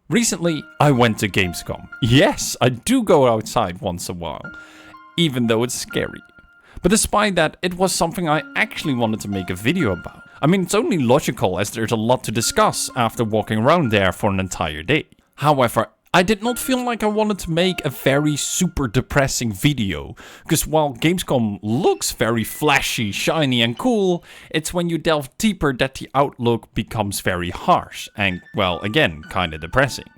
Recently, I went to Gamescom. Yes, I do go outside once in a while, even though it's scary. But despite that, it was something I actually wanted to make a video about. I mean, it's only logical as there's a lot to discuss after walking around there for an entire day. However, I did not feel like I wanted to make a very super depressing video, because while Gamescom looks very flashy, shiny and cool, it's when you delve deeper that the outlook becomes very harsh and, well, again, kinda depressing.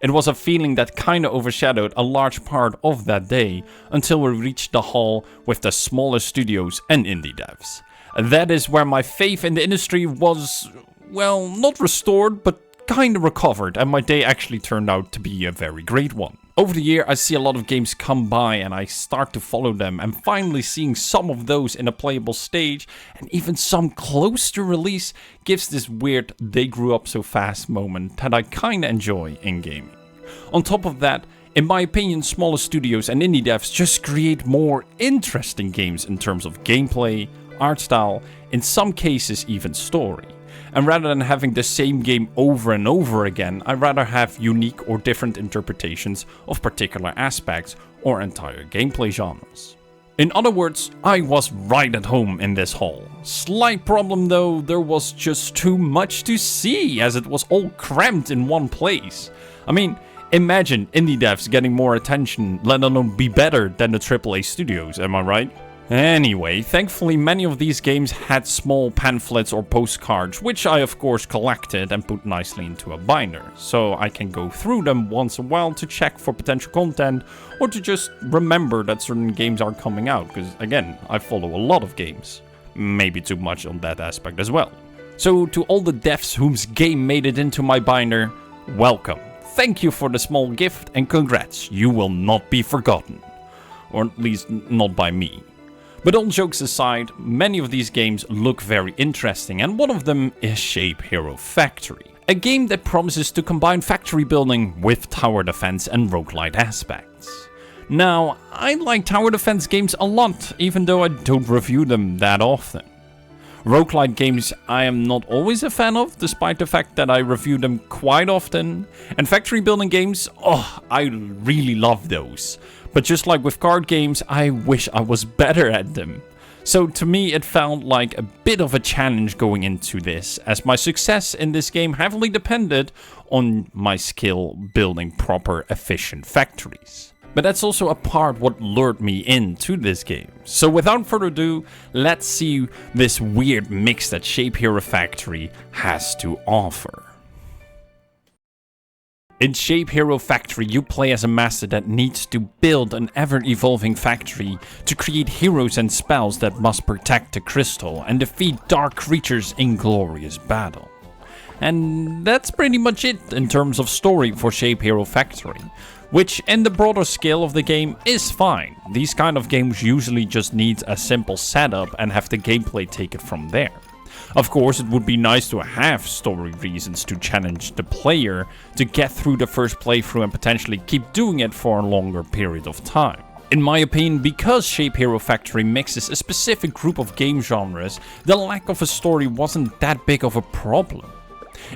It was a feeling that kinda overshadowed a large part of that day until we reached the hall with the smaller studios and indie devs. That is where my faith in the industry was, well, not restored, but kinda recovered, and my day actually turned out to be a very great one. Over the year, I see a lot of games come by and I start to follow them, and finally seeing some of those in a playable stage and even some close to release gives this weird they grew up so fast moment that I kinda enjoy in gaming. On top of that, in my opinion, smaller studios and indie devs just create more interesting games in terms of gameplay, art style, in some cases even story. And rather than having the same game over and over again, I'd rather have unique or different interpretations of particular aspects or entire gameplay genres. In other words, I was right at home in this hall. Slight problem though, there was just too much to see as it was all cramped in one place. I mean, imagine indie devs getting more attention, let alone be better than the AAA studios, am I right? Anyway, thankfully many of these games had small pamphlets or postcards, which I of course collected and put nicely into a binder, so I can go through them once in a while to check for potential content, or to just remember that certain games are coming out, because again, I follow a lot of games. Maybe too much on that aspect as well. So to all the devs whose game made it into my binder, welcome. Thank you for the small gift and congrats, you will not be forgotten. Or at least not by me. But all jokes aside, many of these games look very interesting, and one of them is ShapeHero Factory. A game that promises to combine factory building with tower defense and roguelite aspects. Now, I like tower defense games a lot, even though I don't review them that often. Roguelite games I am not always a fan of, despite the fact that I review them quite often. And factory building games, I really love those. But just like with card games, I wish I was better at them. So to me it felt like a bit of a challenge going into this, as my success in this game heavily depended on my skill building proper efficient factories. But that's also a part what lured me into this game. So without further ado, let's see this weird mix that ShapeHero Factory has to offer. In ShapeHero Factory, you play as a master that needs to build an ever-evolving factory to create heroes and spells that must protect the crystal and defeat dark creatures in glorious battle. And that's pretty much it in terms of story for ShapeHero Factory, which in the broader scale of the game is fine. These kind of games usually just need a simple setup and have the gameplay take it from there. Of course, it would be nice to have story reasons to challenge the player to get through the first playthrough and potentially keep doing it for a longer period of time. In my opinion, because ShapeHero Factory mixes a specific group of game genres, the lack of a story wasn't that big of a problem.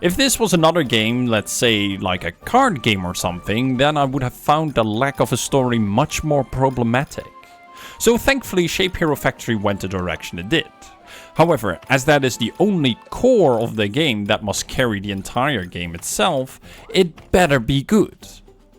If this was another game, let's say like a card game or something, then I would have found the lack of a story much more problematic. So thankfully ShapeHero Factory went the direction it did. However, as that is the only core of the game that must carry the entire game itself, it better be good.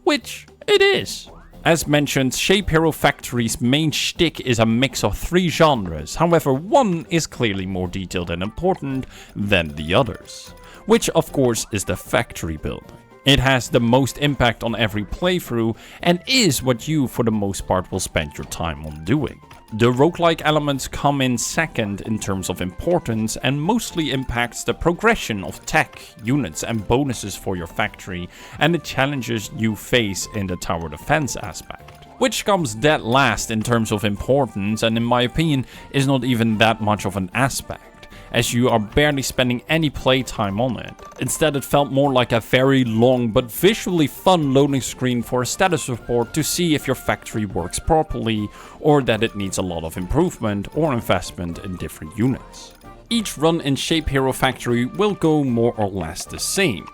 Which it is. As mentioned, ShapeHero Factory's main shtick is a mix of 3 genres, however one is clearly more detailed and important than the others. Which of course is the factory building. It has the most impact on every playthrough and is what you for the most part will spend your time on doing. The roguelike elements come in second in terms of importance and mostly impacts the progression of tech, units and bonuses for your factory and the challenges you face in the tower defense aspect. Which comes dead last in terms of importance and in my opinion is not even that much of an aspect, as you are barely spending any playtime on it. Instead, it felt more like a very long but visually fun loading screen for a status report to see if your factory works properly or that it needs a lot of improvement or investment in different units. Each run in ShapeHero Factory will go more or less the same.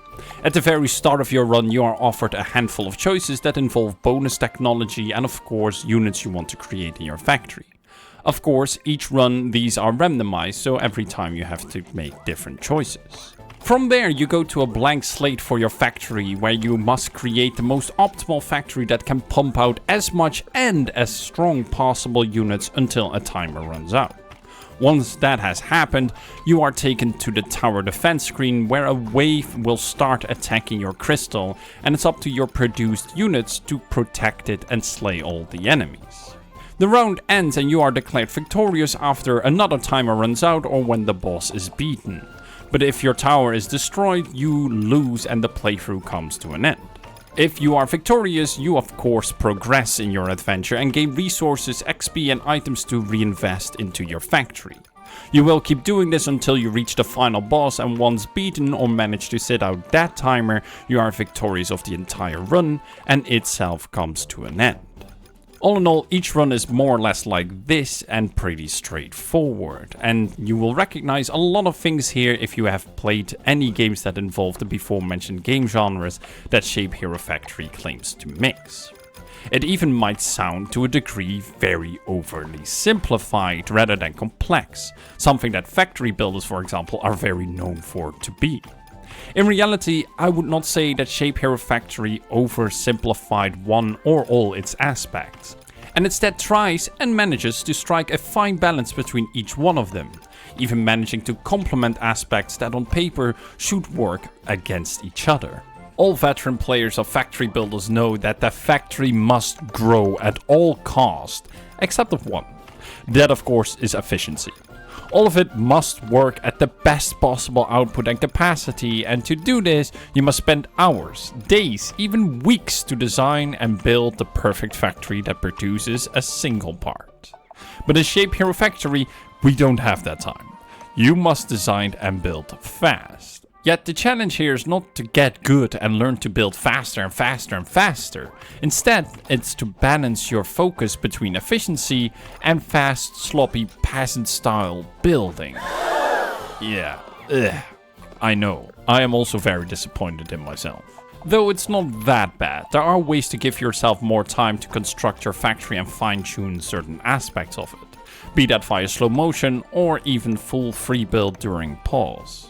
At the very start of your run, you are offered a handful of choices that involve bonus technology and of course units you want to create in your factory. Of course, each run these are randomized, so every time you have to make different choices. From there, you go to a blank slate for your factory, where you must create the most optimal factory that can pump out as much and as strong possible units until a timer runs out. Once that has happened, you are taken to the tower defense screen, where a wave will start attacking your crystal, and it's up to your produced units to protect it and slay all the enemies. The round ends and you are declared victorious after another timer runs out or when the boss is beaten. But if your tower is destroyed, you lose and the playthrough comes to an end. If you are victorious, you of course progress in your adventure and gain resources, XP and items to reinvest into your factory. You will keep doing this until you reach the final boss, and once beaten or manage to sit out that timer, you are victorious of the entire run and itself comes to an end. All in all, each run is more or less like this and pretty straightforward, and you will recognize a lot of things here if you have played any games that involve the before mentioned game genres that ShapeHero Factory claims to mix. It even might sound to a degree very overly simplified rather than complex, something that factory builders, for example, are very known for to be. In reality, I would not say that ShapeHero Factory oversimplified one or all its aspects, and instead tries and manages to strike a fine balance between each one of them, even managing to complement aspects that on paper should work against each other. All veteran players of factory builders know that the factory must grow at all cost, except of one. That of course is efficiency. All of it must work at the best possible output and capacity, and to do this, you must spend hours, days, even weeks to design and build the perfect factory that produces a single part. But in ShapeHero Factory, we don't have that time. You must design and build fast. Yet the challenge here is not to get good and learn to build faster and faster and faster. Instead, it's to balance your focus between efficiency and fast, sloppy, peasant-style building. Yeah, I know. I am also very disappointed in myself. Though it's not that bad, there are ways to give yourself more time to construct your factory and fine-tune certain aspects of it. Be that via slow motion or even full free build during pause.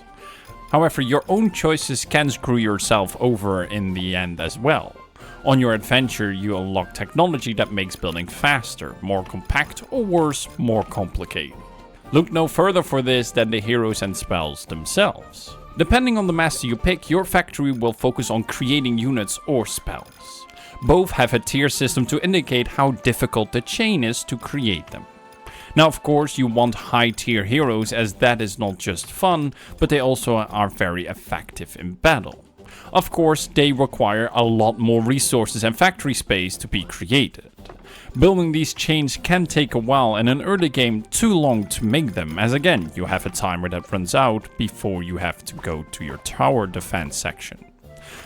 However, your own choices can screw yourself over in the end as well. On your adventure, you unlock technology that makes building faster, more compact, or worse, more complicated. Look no further for this than the heroes and spells themselves. Depending on the master you pick, your factory will focus on creating units or spells. Both have a tier system to indicate how difficult the chain is to create them. Now, of course, you want high-tier heroes, as that is not just fun, but they also are very effective in battle. Of course, they require a lot more resources and factory space to be created. Building these chains can take a while, and in early game too long to make them, as again, you have a timer that runs out before you have to go to your tower defense section.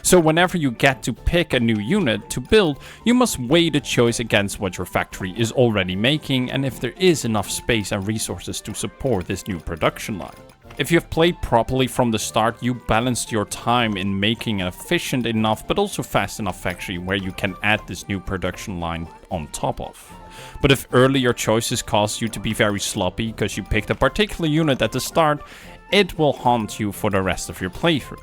So whenever you get to pick a new unit to build, you must weigh the choice against what your factory is already making and if there is enough space and resources to support this new production line. If you have played properly from the start, you balanced your time in making an efficient enough but also fast enough factory where you can add this new production line on top of. But if earlier choices cause you to be very sloppy because you picked a particular unit at the start, it will haunt you for the rest of your playthrough.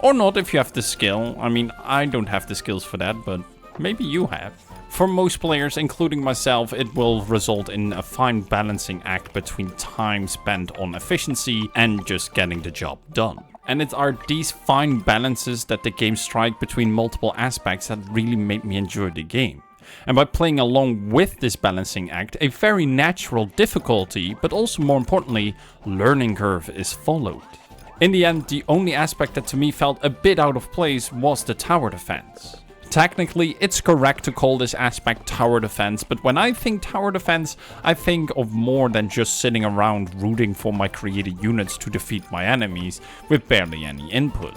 Or not if you have the skill. I mean, I don't have the skills for that, but maybe you have. For most players, including myself, it will result in a fine balancing act between time spent on efficiency and just getting the job done. And it are these fine balances that the game strike between multiple aspects that really made me enjoy the game. And by playing along with this balancing act, a very natural difficulty, but also more importantly, learning curve is followed. In the end, the only aspect that to me felt a bit out of place was the tower defense. Technically, it's correct to call this aspect tower defense, but when I think tower defense, I think of more than just sitting around rooting for my created units to defeat my enemies with barely any input.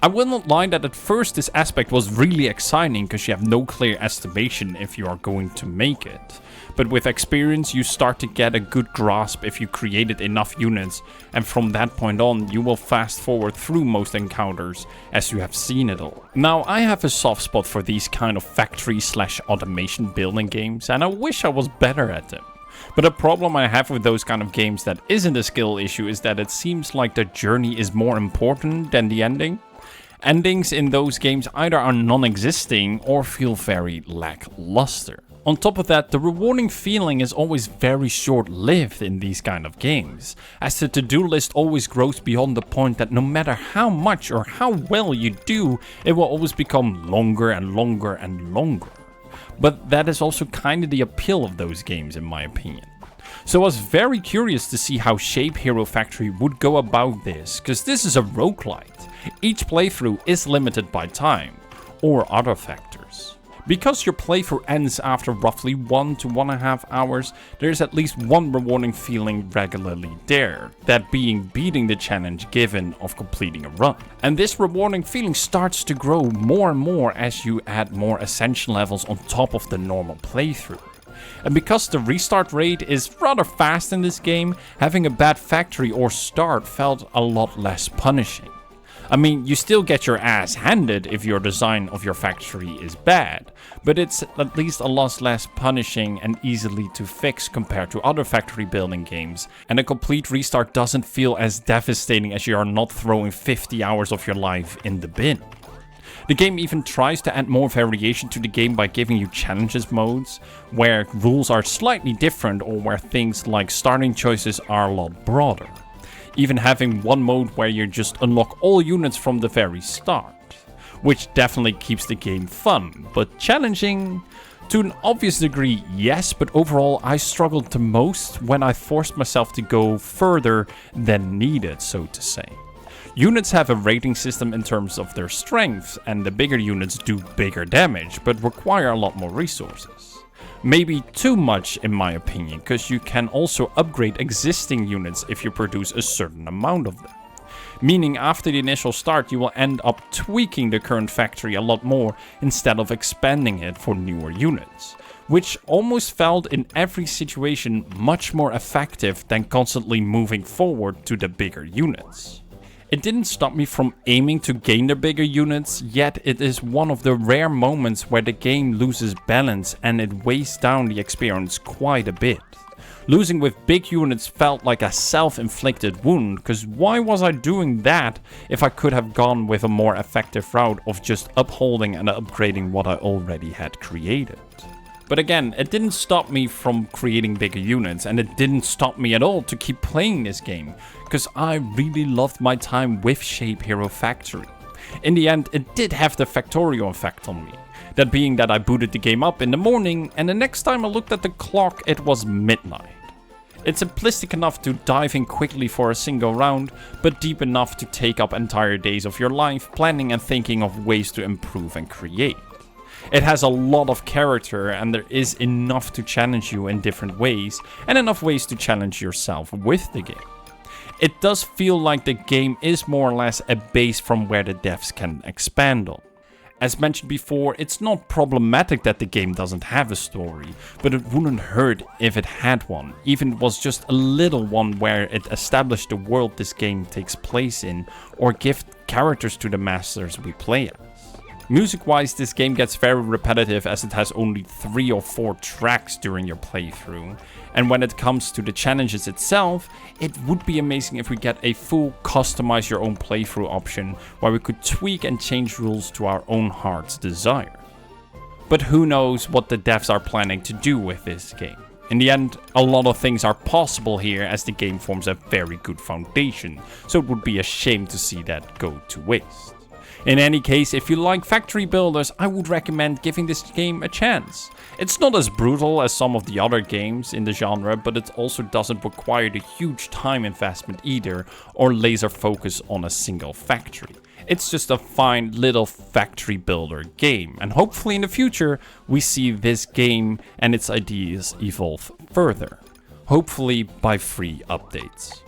I will not lie that at first this aspect was really exciting because you have no clear estimation if you are going to make it. But with experience you start to get a good grasp if you created enough units, and from that point on you will fast forward through most encounters as you have seen it all. Now I have a soft spot for these kind of factory / automation building games, and I wish I was better at them. But a problem I have with those kind of games that isn't a skill issue is that it seems like the journey is more important than the ending. Endings in those games either are non-existing or feel very lackluster. On top of that, the rewarding feeling is always very short-lived in these kind of games, as the to-do list always grows beyond the point that no matter how much or how well you do, it will always become longer and longer and longer. But that is also kind of the appeal of those games in my opinion. So I was very curious to see how ShapeHero Factory would go about this, because this is a roguelite. Each playthrough is limited by time, or other factors. Because your playthrough ends after roughly 1 to 1.5 hours, there is at least one rewarding feeling regularly there, that being beating the challenge given of completing a run. And this rewarding feeling starts to grow more and more as you add more ascension levels on top of the normal playthrough. And because the restart rate is rather fast in this game, having a bad factory or start felt a lot less punishing. I mean, you still get your ass handed if your design of your factory is bad, but it's at least a lot less punishing and easily to fix compared to other factory building games, and a complete restart doesn't feel as devastating as you are not throwing 50 hours of your life in the bin. The game even tries to add more variation to the game by giving you challenges modes, where rules are slightly different or where things like starting choices are a lot broader. Even having one mode where you just unlock all units from the very start, which definitely keeps the game fun, but challenging. To an obvious degree, yes, but overall I struggled the most when I forced myself to go further than needed, so to say. Units have a rating system in terms of their strengths, and the bigger units do bigger damage, but require a lot more resources. Maybe too much in my opinion, because you can also upgrade existing units if you produce a certain amount of them. Meaning after the initial start you will end up tweaking the current factory a lot more instead of expanding it for newer units, which almost felt in every situation much more effective than constantly moving forward to the bigger units. It didn't stop me from aiming to gain the bigger units, yet it is one of the rare moments where the game loses balance and it weighs down the experience quite a bit. Losing with big units felt like a self-inflicted wound, because why was I doing that if I could have gone with a more effective route of just upholding and upgrading what I already had created? But again, it didn't stop me from creating bigger units, and it didn't stop me at all to keep playing this game, because I really loved my time with ShapeHero Factory. In the end, it did have the Factorio effect on me. That being that I booted the game up in the morning, and the next time I looked at the clock it was midnight. It's simplistic enough to dive in quickly for a single round, but deep enough to take up entire days of your life planning and thinking of ways to improve and create. It has a lot of character, and there is enough to challenge you in different ways, and enough ways to challenge yourself with the game. It does feel like the game is more or less a base from where the devs can expand on. As mentioned before, it's not problematic that the game doesn't have a story, but it wouldn't hurt if it had one, even if it was just a little one where it established the world this game takes place in, or give characters to the masters we play as. Music-wise, this game gets very repetitive as it has only 3 or 4 tracks during your playthrough. And when it comes to the challenges itself, it would be amazing if we get a full customize your own playthrough option where we could tweak and change rules to our own heart's desire. But who knows what the devs are planning to do with this game. In the end, a lot of things are possible here as the game forms a very good foundation, so it would be a shame to see that go to waste. In any case, if you like factory builders, I would recommend giving this game a chance. It's not as brutal as some of the other games in the genre, but it also doesn't require the huge time investment either, or laser focus on a single factory. It's just a fine little factory builder game, and hopefully in the future we see this game and its ideas evolve further. Hopefully by free updates.